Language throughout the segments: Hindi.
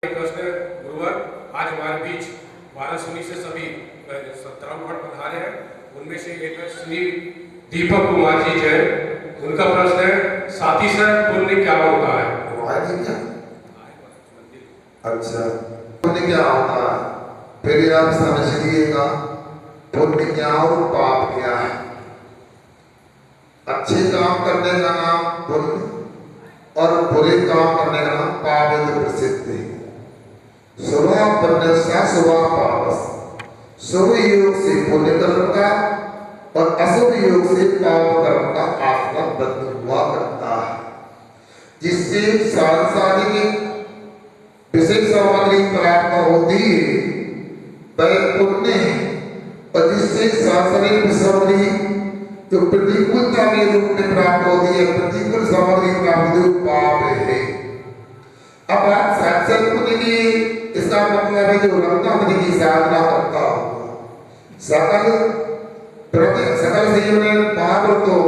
प्रश्न गुरुवर आज हमारे बीच वाराणसी से सभी 17 भट्ट पधारे हैं। उनमें से एक श्री दीपक कुमार जी जैन। उनका प्रश्न है, साथी से पुण्य क्या होता है? क्या? अच्छा, पुण्य क्या होता है? फिर आप समझ लीजिएगा पुण्य क्या और पाप क्या है। अच्छे काम करने का नाम पुण्य और बुरे काम करने का नाम पाप है। जो प्रसिद्ध है शुभ पुण्य शुभ पाप, शुभ योग से पुण्य कर्म का और अशुभ योग से पाप कर्म का आत्मा बंद हुआ करता है, जिससे सांसारिक विशेष सामग्री प्राप्त होती है वह पुण्य है, और जिससे सांसारिक सामग्री जो प्रतिकूलता के रूप में प्राप्त होती है, प्रतिकूल सामग्री प्राप्त होती है, पाप है। अब बात साक्षात पुण्य की, इसका मतलब है जो रत्नावली की साधना करता हो, सकल संयम महाव्रतों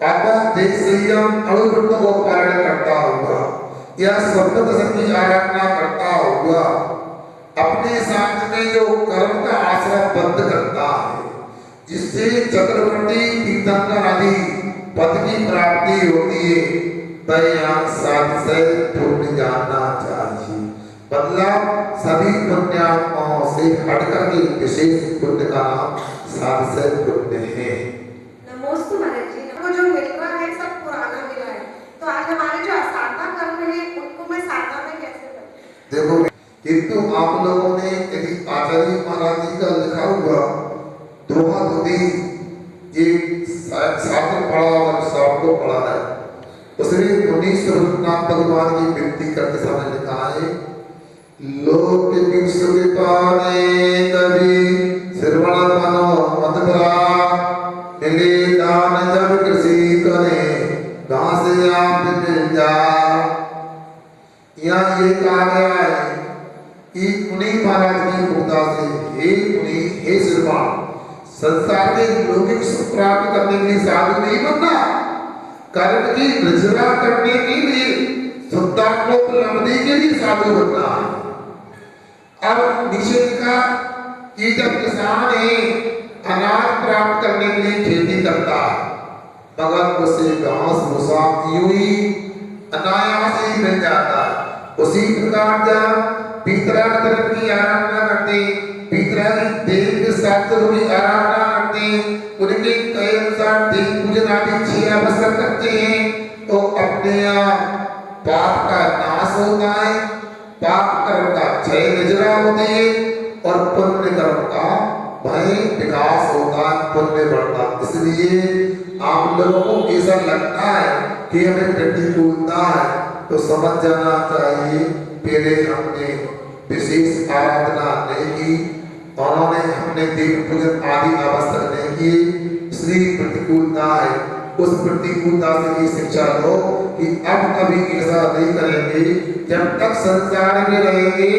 आत्मा देश संयम अणुव्रतों को पालन करता होगा, या सर्वदर्शन की आराधना करता होगा, अपने साथ में जो कर्म का आश्रय बंद करता है, जिससे चक्रवर्ती तीर्थंकर आदि पद की प्राप्ति होती है, वह यहाँ साथ से पुण्य जानना चाहिए। मतलब सभी पुण्यात्माओं से हटकर के विशेष पुण्य का नाम साधसे पुण्य है। नमोस्तु महाराज जी। वो जो मिल रहा है सब पुराना मिला है, तो आज हमारे जो साधना कर्म है उनको मैं साधना में कैसे करूं? देखो, किंतु आप लोगों ने यदि आचार्य महाराज जी का लिखा हुआ दोहा दोही ये शास्त्र पढ़ा और सबको पढ़ा है, उसमें मुनि स्वरूपनाथ भगवान की विनती करते समय लिखा है, लोक की सुख पाने कभी श्रवण मनो मत भरा, मिले दान जब कृषि करे घास आप मिल जा। यहाँ ये कहा गया है कि मुनि महाराज की मुक्ता से, हे मुनि हे श्रवण, संसार के लौकिक सुख प्राप्त करने के लिए साधु नहीं बनना, कर्म की रचना करने के लिए शुद्धात्मोपलब्धि के लिए साधु बनना है। अब निषेध का कि जब किसान है अनाज प्राप्त करने के लिए खेती करता है, मगर उसे घास भूसा यूं ही अनायास ही मिल जाता है, उसी प्रकार जब पितरा धर्म की आराधना करते, पितरा की देव के शास्त्रों की आराधना करते, उनके कहे अनुसार देव पूजन आदि छह अवसर करते हैं, तो अपने आप पाप का नाश होता है, पाप कर्म का क्षय निजरा होती है, और पुण्य कर्म का भय विकास होता है, पुण्य बढ़ता। इसलिए आप लोगों को ऐसा लगता है कि हमें प्रतिकूलता है, तो समझ जाना चाहिए पहले हमने विशेष आराधना नहीं की, उन्होंने हमने देव पूजन आदि आवश्यक नहीं किए, इसलिए प्रतिकूलता है। उस प्रतिकूलता से ये शिक्षा लो कि अब कभी ऐसा नहीं करेंगे, जब तक संसार में रहेंगे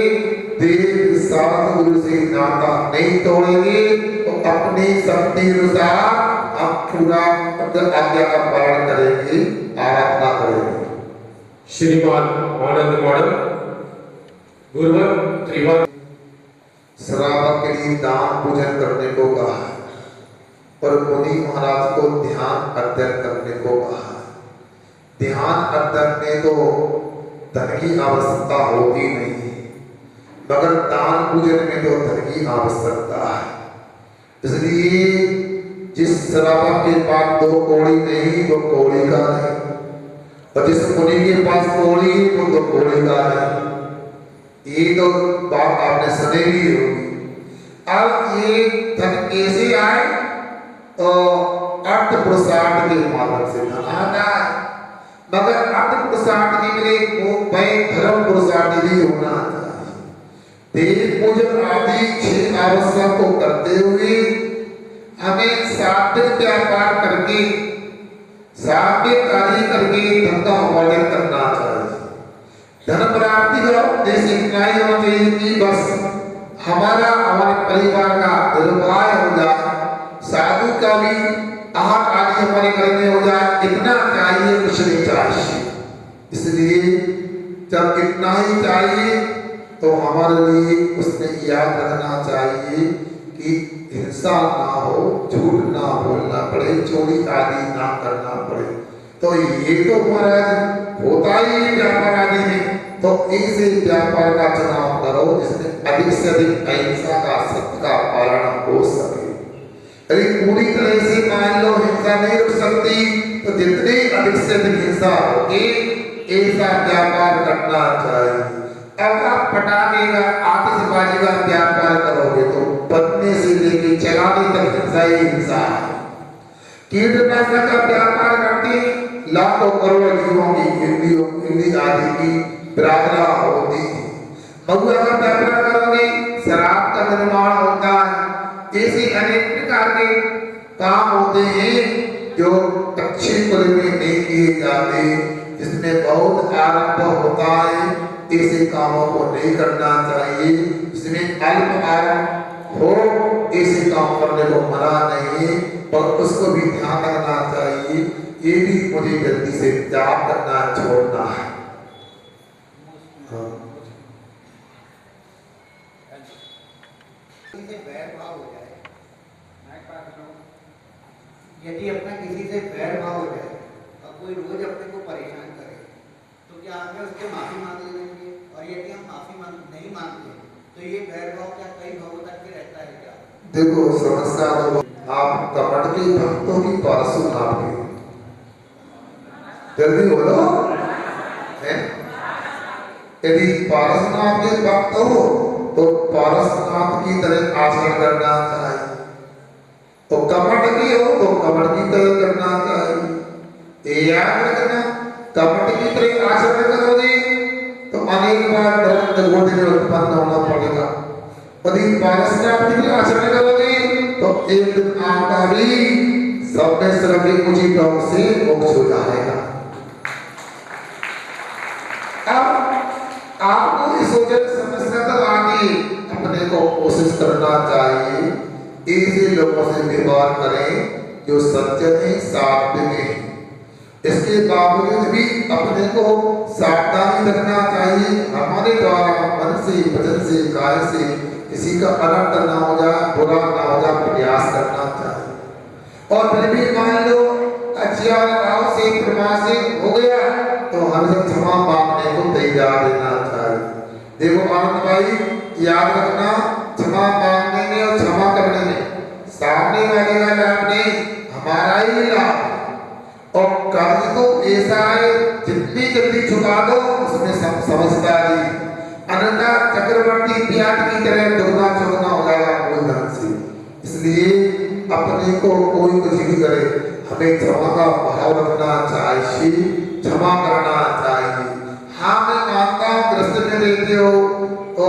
देव साधु गुरु से नाता नहीं तोड़ेंगे, तो अपनी शक्ति अनुसार हम पूरा आज्ञा का पालन करेंगे, आराधना करेंगे। श्रीमान आनंद मॉडल गुरुवर त्रिवार श्रावक के लिए दान पूजन करने को कहा है, और मुनि महाराज को ध्यान अध्ययन करने को कहा है। ध्यान अध्ययन में तो धन की आवश्यकता होती नहीं है, मगर दान पूजन में तो धन की आवश्यकता है। इसलिए जिस श्रावक के पास दो कौड़ी नहीं वो कौड़ी का नहीं, और जिस मुनि के पास कौड़ी है वो दो कौड़ी का नहीं। ये तो बात आपने सुनी ही होगी। अब ये धन कैसे आए? तो अर्थ पुरुषार्थ के माध्यम से धन आता है, मगर अर्थ पुरुषार्थ के लिए वो धर्म पुरुषार्थ भी होना चाहिए। देव पूजन आदि छह आवश्यक को करते हुए हमें सात्विक व्यापार करके, सात्विक कार्य करके धन का उपार्जन करना चाहिए। धन प्राप्ति का उद्देश्य इतना ही होना चाहिए कि बस हमारे परिवार का निर्वाह हो जाए, साधु का भी आहार आदि हमारे घर में हो जाए, इतना चाहिए, कुछ नहीं चाहिए। इसलिए जब इतना ही चाहिए तो हमारे लिए उसमें याद रखना चाहिए कि हिंसा ना हो, झूठ ना बोलना पड़े, चोरी आदि ना करना पड़े। तो ये तो महाराज होता ही व्यापार आदि में। तो ऐसे व्यापार का चुनाव करो जिसमें अधिक से अधिक अहिंसा का, सत्य का पालन हो सके। यदि पूरी तरह से मान लो हिंसा नहीं रुक सकती तो जितनी अधिक से अधिक हिंसा होगी ऐसा व्यापार करना चाहिए। अब आप पटाखे का, आतिशबाजी का व्यापार करोगे तो बनने से लेके चलाने तक हिंसा ही हिंसा है। कीटनाशक का व्यापार करते लाखों करोड़ों जीवों की इंद्री आदि की प्रार्थना होती है। महुआ का व्यापार करोगे, शराब का निर्माण होता है। ऐसे अनेक प्रकार के काम होते हैं जो अच्छे कुल में नहीं किए जाते, जिसमें बहुत आरंभ होता है। ऐसे कामों को नहीं करना चाहिए। जिसमें अल्प आरंभ हो ऐसे काम करने को मना नहीं, पर उसको भी ध्यान रखना चाहिए। ये भी मुझे जल्दी से त्याग करना छोड़ना है। हाँ। बैर भाव हो जाए, यदि अपना किसी से बैर भाव हो जाए और कोई रोज अपने को परेशान करे तो क्या हमें उसके माफी मांग लेनी चाहिए? और यदि हम माफी नहीं मांगते तो ये बैर भाव क्या कई भावों तक के रहता है क्या? देखो समस्या तो आप कपट के भक्तों की पारसु नाम के जल्दी बोलो है। यदि पारसनाथ के भक्त हो तो पारसनाथ की तरह आचरण करना चाहिए, तो कपट की हो तो कपट की तरह करना चाहिए। याद रखना, कपट की तरह आचरण करोगे तो अनेक बार गोदी में उत्पन्न होना पड़ेगा। यदि पारसनाथ की तरह आचरण करोगे तो एक दिन आपका भी सब में सर्वे कुछ ढंग से मोक्ष हो जाएगा। अब आपको इस वजह समस्या तक आगे अपने को कोशिश करना चाहिए। ऐसे लोगों से व्यवहार करें जो सत्य में, सात्विक हैं। इसके बावजूद भी अपने को सावधानी रखना चाहिए। हमारे द्वारा मन से, वचन से, काय से किसी का अनर्थ ना हो जाए, बुरा ना हो जाए, प्रयास करना चाहिए। और फिर भी मान लो अच्छा भाव से, प्रमा से हो गया तो हमें क्षमा मांगने को तैयार रहना चाहिए। देखो आनंद भाई, याद रखना, क्षमा मांगने में और क्षमा करने में सामने वाले का लाभ नहीं, हमारा ही लाभ है। और कर्ज तो ऐसा है जितनी जल्दी चुका दो उसमें समझदारी, अन्यथा चक्रवर्ती ब्याज की तरह दुगना चौगना हो जाएगा मूलधन से। इसलिए अपने को कोई कुछ भी करे, हमें क्षमा का भाव रखना चाहिए, क्षमा करना चाहिए। हाँ मैं मानता हूँ ग्रस्त में रहते हो तो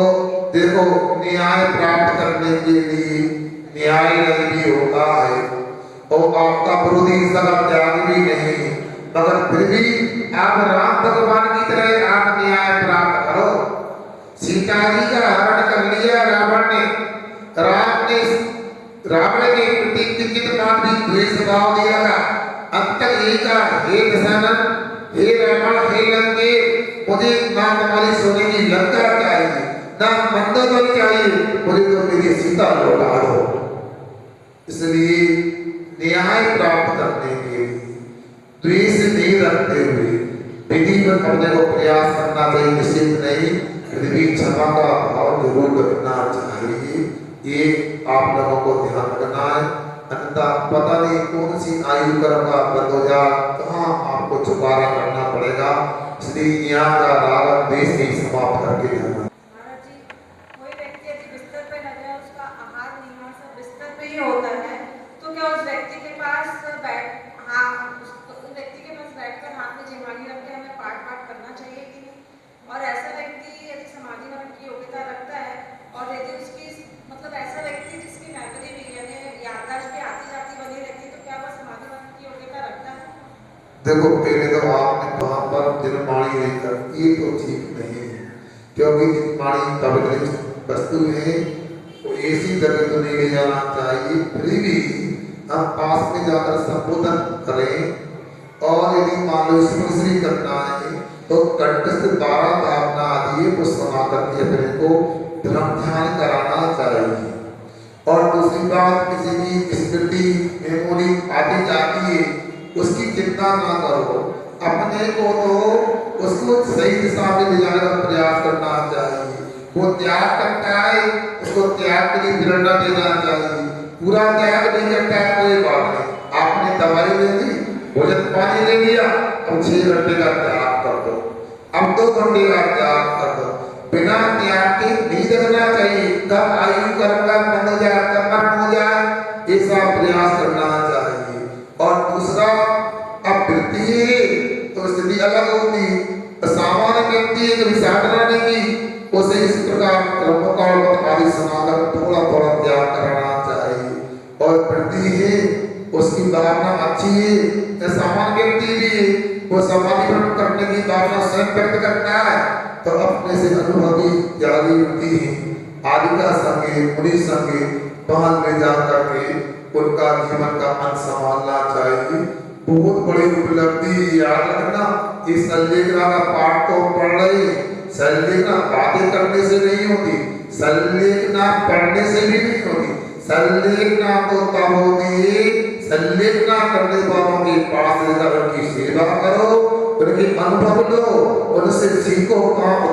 देखो न्याय प्राप्त करने के लिए न्याय नहीं भी होता है और आपका विरोधी सगा त्याग भी नहीं, मगर फिर भी आप राम भगवान की तरह आप न्याय प्राप्त करो। सीता जी का हरण कर लिया रावण ने, राम ने रावण के प्रति किंचित मात्र भी द्वेष भाव दिया था। अंत तक यही कहा, हे दशरथ, हे रावण, हे लंके, मुझे ना तुम्हारी सोने की लंका चाहिए, ना मंदोदर चाहिए, मुझे तो मेरी सीता लौटा दो। इसलिए न्याय प्राप्त करने के लिए द्वेष नहीं रखते हुए विधि पर करने को प्रयास करना चाहिए, निश्चित नहीं, फिर भी क्षमा का भाव जरूर रखना चाहिए। ये आप लोगों को ध्यान रखना है, अन्यथा पता नहीं कौन सी आयु कर्म का बंद हो जाए, कहाँ आपको छुटकारा करना पड़ेगा। इसलिए यहाँ का राग द्वेष नहीं समाप्त करके जाना। महाराज जी, कोई व्यक्ति यदि बिस्तर पे लग रहा है, उसका आहार नियम सब बिस्तर पे ही होता है, तो क्या उस व्यक्ति के पास उस व्यक्ति के पास बैठकर हाथ में जयमाली रख के हमें पाठ करना चाहिए कि नहीं? और ऐसा व्यक्ति यदि समाधि मरण की योग्यता रखता है और यदि उसकी मतलब ऐसा व्यक्ति जिसकी मेमोरी भी यानी याददाश्त भी आती जाती बनी रहती है, तो क्या वह समाधि मरण की योग्यता रखता है? देखो पहले तो आपने वहां पर जन्माणी नहीं कर, ये तो ठीक नहीं है, क्योंकि जन्माणी पवित्र वस्तु है, तो ऐसी जगह तो नहीं ले जाना चाहिए। फिर भी हम पास में जाकर संबोधन करें और यदि मान लो स्पर्श करना है तो कंठस्थ 12 धारणा आदि को समा करके अपने को ब्रह्म ध्यान कराना चाहिए। और दूसरी बात, किसी की स्मृति मेमोरी आती जाती है, उसकी चिंता ना करो, अपने को तो उसको सही दिशा में ले जाने का प्रयास करना चाहिए। वो त्याग करता है, उसको त्याग के लिए प्रेरणा देना चाहिए। पूरा त्याग नहीं करता है, कोई बात नहीं, आपने दवाई ले ली, भोजन पानी ले लिया, अब 6 घंटे का त्याग कर दो, अब 2 घंटे का त्याग कर दो। बिना त्याग के नहीं देखना चाहिए, कब आयु कर्म का बंद हो जाए, कब मरण हो जाए, ऐसा प्रयास करना चाहिए। और दूसरा, अब वृत्ति है तो स्थिति अलग होती है। सामान्य व्यक्ति है, कभी साधना नहीं की, उसे इस प्रकार कर्मकांड आदि सुनाकर थोड़ा थोड़ा त्याग करना चाहिए। और वृत्ति है, उसकी भावना अच्छी है, सामान्य व्यक्ति भी है, वो समाधिकरण करने की भावना स्वयं व्यक्त करता है, तो अपने से अनुभवी त्यागी वृत्ति है, आदिका संगे मुनि संगे महल में जा करके उनका जीवन का मन संभालना चाहिए। बहुत बड़ी उपलब्धि, याद रखना, इस संलेखना का पाठ तो पढ़ रहे, संलेखना बातें करने से नहीं होती, संलेखना पढ़ने से भी नहीं होती। संलेखना तो तब होती है, संलेखना करने वालों के पास जाकर उनकी सेवा करो, उनके अनुभव लो, उनसे सीखो, काम